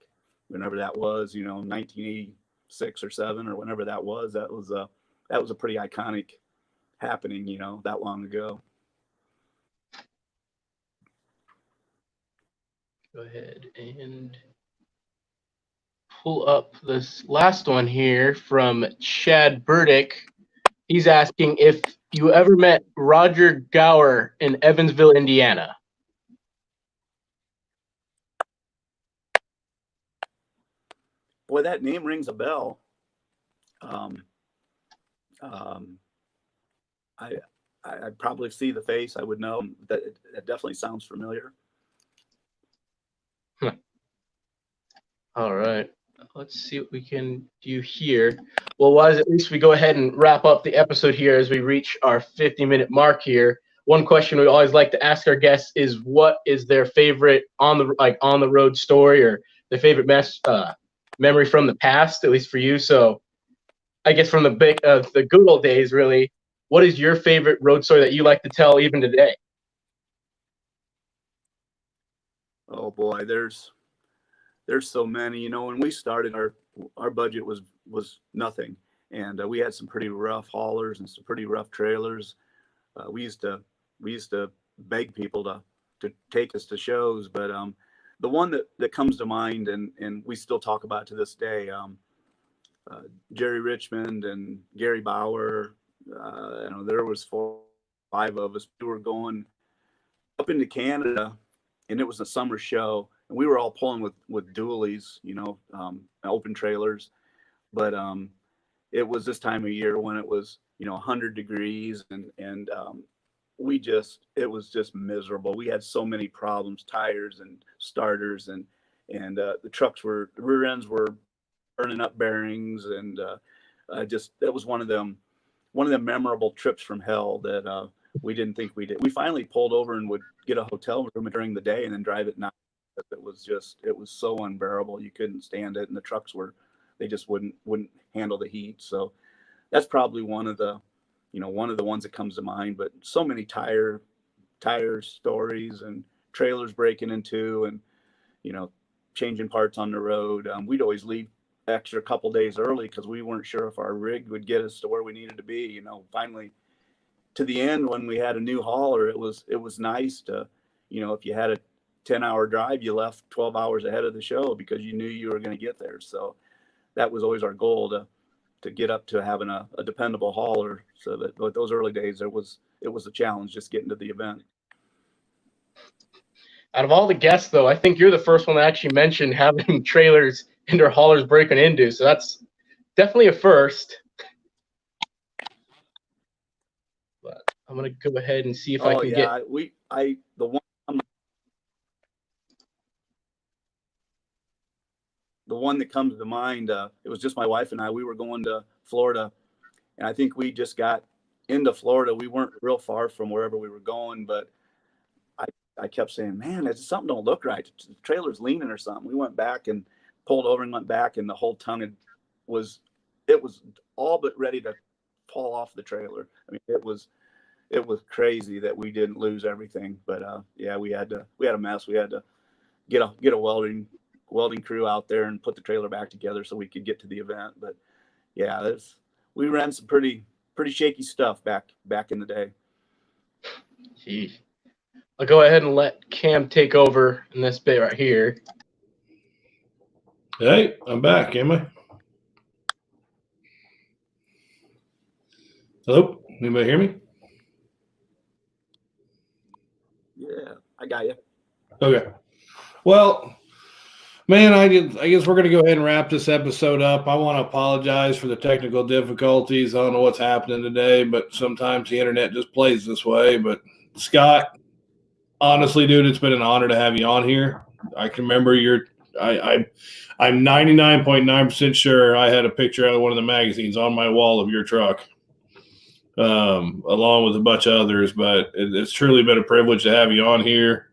whenever that was, you know, 1986 or 7 or whenever that was. That was a pretty iconic happening, you know, that long ago. Go ahead and pull up this last one here from Chad Burdick. He's asking if you ever met Roger Gower in Evansville, Indiana. Boy, that name rings a bell. I'd probably see the face. I would know that. It definitely sounds familiar. All right. Let's see what we can do here. Well, Wise, at least we go ahead and wrap up the episode here as we reach our 50-minute mark here. One question we always like to ask our guests is, what is their favorite on the road story, or their favorite memory from the past, at least for you? So I guess from the good old days, really, what is your favorite road story that you like to tell even today? Oh boy, there's so many. You know, when we started, our budget was nothing, and we had some pretty rough haulers and some pretty rough trailers. We used to beg people to take us to shows, but the one that comes to mind, and we still talk about to this day, Jerry Richmond and Gary Bauer. You know, there was 4 or 5 of us. We were going up into Canada, and it was a summer show, and we were all pulling with dualies, you know, open trailers. But it was this time of year when it was, you know, 100 degrees, and it was just miserable. We had so many problems, tires and starters, and the rear ends were burning up bearings, and that was one of them memorable trips from hell that we didn't think we did. We finally pulled over and would get a hotel room during the day and then drive at night. It was so unbearable. You couldn't stand it, and the trucks they just wouldn't handle the heat. So that's probably one of the ones that comes to mind. But so many tire stories and trailers breaking into, and, you know, changing parts on the road. We'd always leave extra couple days early because we weren't sure if our rig would get us to where we needed to be. You know, finally to the end, when we had a new hauler, it was nice to, you know, if you had a 10-hour drive, you left 12 hours ahead of the show because you knew you were going to get there. So that was always our goal, to get up to having a dependable hauler. So that but those early days, it was a challenge just getting to the event. Out of all the guests, though, I think you're the first one that actually mentioned having trailers and their haulers breaking into. So that's definitely a first. But I'm gonna go ahead and see if I can get. The one that comes to mind, it was just my wife and I. We were going to Florida, and I think we just got into Florida. We weren't real far from wherever we were going, but I kept saying, man, something don't look right. The trailer's leaning or something. We went back and pulled over and went back, and the whole tongue was all but ready to fall off the trailer. I mean, it was crazy that we didn't lose everything. But yeah, we had a mess. We had to get a welding crew out there and put the trailer back together so we could get to the event. But yeah, we ran some pretty shaky stuff back in the day. Gee. I'll go ahead and let Cam take over in this bit right here. Hey, I'm back, am I? Hello? Anybody hear me? Yeah, I got you. Okay. Well, man, I guess we're going to go ahead and wrap this episode up. I want to apologize for the technical difficulties. I don't know what's happening today, but sometimes the internet just plays this way. But Scott, honestly, dude, it's been an honor to have you on here. I can remember I'm 99.9% sure I had a picture out of one of the magazines on my wall of your truck, along with a bunch of others. But it's truly been a privilege to have you on here.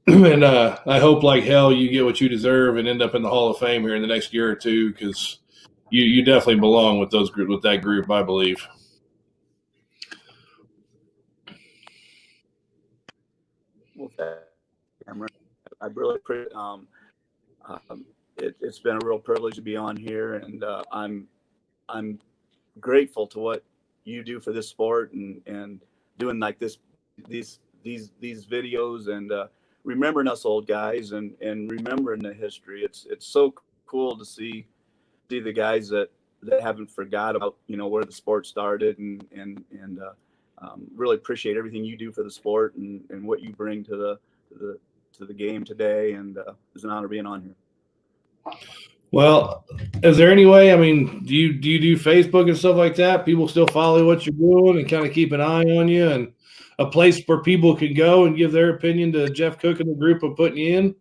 And I hope like hell you get what you deserve and end up in the Hall of Fame here in the next year or two, because you definitely belong with that group, I believe. Well, Cameron, I really appreciate. It's been a real privilege to be on here, and I'm grateful to what you do for this sport and doing like these videos and remembering us old guys and remembering the history. It's so cool to see the guys that haven't forgot about where the sport started and really appreciate everything you do for the sport and what you bring to the game today. And it's an honor being on here. Well, is there any way? I mean, do you do Facebook and stuff like that? People still follow what you're doing and kind of keep an eye on you, and a place where people can go and give their opinion to Jeff Cook and the group of putting you in?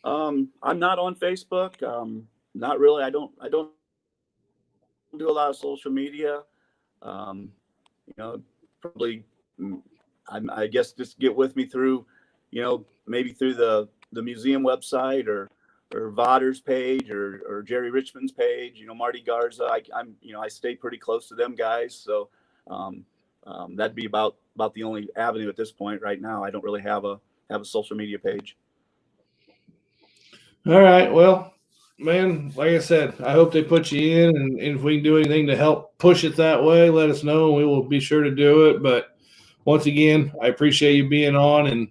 I'm not on Facebook. Not really. I don't do a lot of social media. Probably, I guess just get with me through, maybe through the museum website or Vodder's page or Jerry Richmond's page, Marty Garza. I stay pretty close to them guys. So, that'd be about the only avenue at this point right now. I don't really have a social media page. All right. Well, man, like I said, I hope they put you in, and if we can do anything to help push it that way, let us know, and we will be sure to do it. But once again, I appreciate you being on, and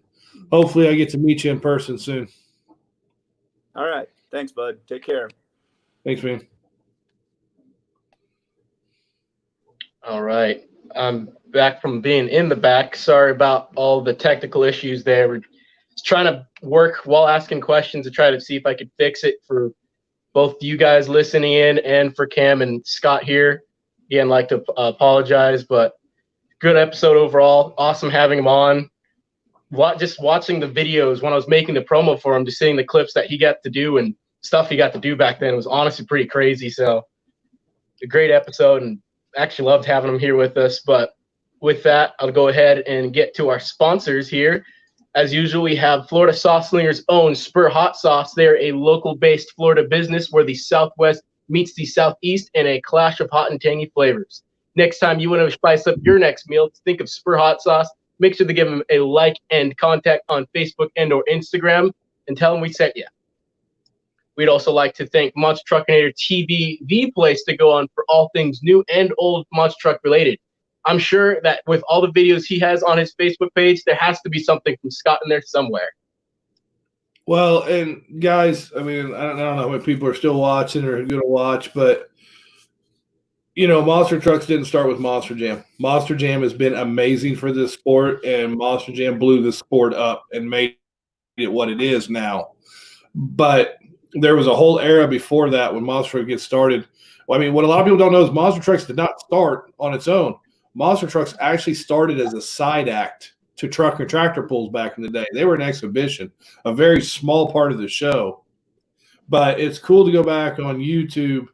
hopefully I get to meet you in person soon. All right. Thanks, bud. Take care. Thanks, man. All right. I'm back from being in the back. Sorry about all the technical issues there. We're just trying to work while asking questions to try to see if I could fix it for both you guys listening in and for Cam and Scott here. Again, like to apologize, but good episode overall. Awesome having him on. Just watching the videos when I was making the promo for him, just seeing the clips that he got to do and stuff he got to do back then was honestly pretty crazy. So a great episode, and actually loved having him here with us. But with that, I'll go ahead and get to our sponsors here. As usual, we have Florida Saucelinger's own Spur Hot Sauce. They're a local-based Florida business where the Southwest meets the Southeast in a clash of hot and tangy flavors. Next time you want to spice up your next meal, think of Spur Hot Sauce. Make sure to give them a like and contact on Facebook and or Instagram and tell them we sent you. We'd also like to thank Monster Truckinator TV, the place to go on for all things new and old monster truck related. I'm sure that with all the videos he has on his Facebook page, there has to be something from Scott in there somewhere. Well, and guys, I mean, I don't know how many people are still watching or going to watch, but Monster Trucks didn't start with Monster Jam. Monster Jam has been amazing for this sport, and Monster Jam blew the sport up and made it what it is now. But there was a whole era before that when Monster Truck gets started. Well, I mean, what a lot of people don't know is Monster Trucks did not start on its own. Monster Trucks actually started as a side act to truck and tractor pulls back in the day. They were an exhibition, a very small part of the show. But it's cool to go back on YouTube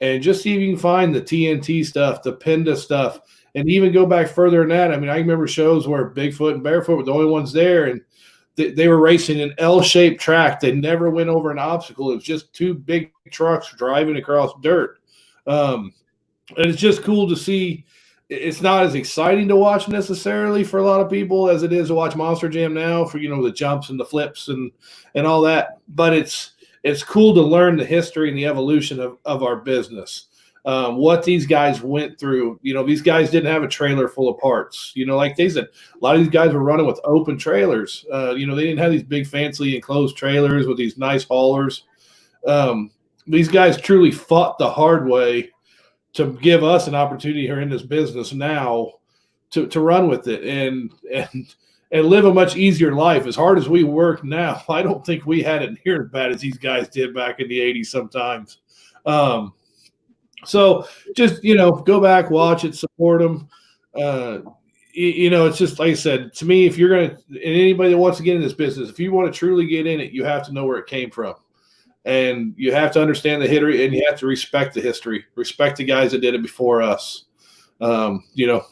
and just see if you can find the TNT stuff, the Penda stuff, and even go back further than that. I mean, I remember shows where Bigfoot and Barefoot were the only ones there, and they were racing an L-shaped track. They never went over an obstacle. It was just two big trucks driving across dirt. And it's just cool to see. It's not as exciting to watch necessarily for a lot of people as it is to watch Monster Jam now for the jumps and the flips and all that. But it's cool to learn the history and the evolution of our business. What these guys went through. These guys didn't have a trailer full of parts. Like they said, a lot of these guys were running with open trailers. They didn't have these big fancy enclosed trailers with these nice haulers. These guys truly fought the hard way to give us an opportunity here in this business now to run with it and live a much easier life. As hard as we work now, I don't think we had it near as bad as these guys did back in the 80s sometimes. So just, go back, watch it, support them. It's just like I said, to me, if you're going to, and anybody that wants to get in this business, if you want to truly get in it, you have to know where it came from. And you have to understand the history, and you have to respect the history, respect the guys that did it before us. Like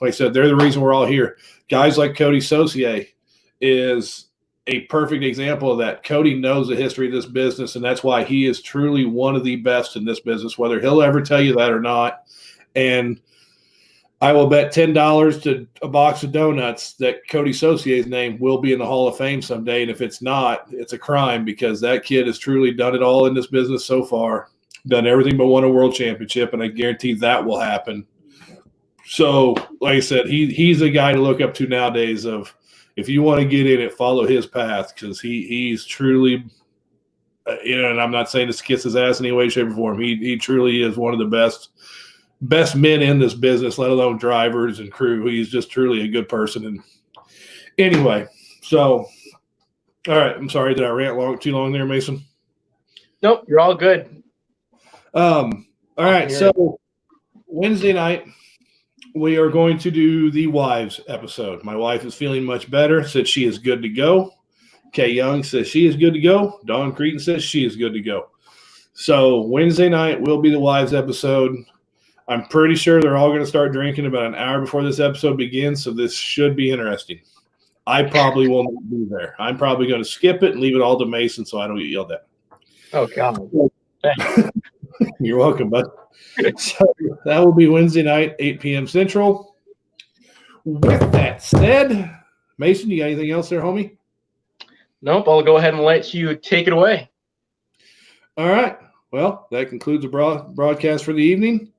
I said, they're the reason we're all here. Guys like Cody Saucier is a perfect example of that. Cody knows the history of this business, and that's why he is truly one of the best in this business, whether he'll ever tell you that or not. And I will bet $10 to a box of donuts that Cody Saucier's name will be in the Hall of Fame someday. And if it's not, it's a crime, because that kid has truly done it all in this business so far, done everything but won a world championship, and I guarantee that will happen. So, like I said, he's a guy to look up to nowadays. Of if you want to get in it, follow his path, because he's truly, and I'm not saying this to kiss his ass in any way, shape, or form. He truly is one of the best men in this business, let alone drivers and crew. He's just truly a good person. And anyway, so all right, I'm sorry, did I rant too long there, Mason? Nope, you're all good. All right, so Wednesday night we are going to do the wives episode. My wife is feeling much better, said she is good to go. Kay Young says she is good to go. Dawn Cretan says she is good to go. So Wednesday night will be the wives episode. I'm pretty sure they're all going to start drinking about an hour before this episode begins, so this should be interesting. I probably will not be there. I'm probably going to skip it and leave it all to Mason so I don't get yelled at. Oh, God. You're welcome, bud. So that will be Wednesday night, 8 p.m. Central. With that said, Mason, you got anything else there, homie? Nope, I'll go ahead and let you take it away. All right. Well, that concludes the broadcast for the evening.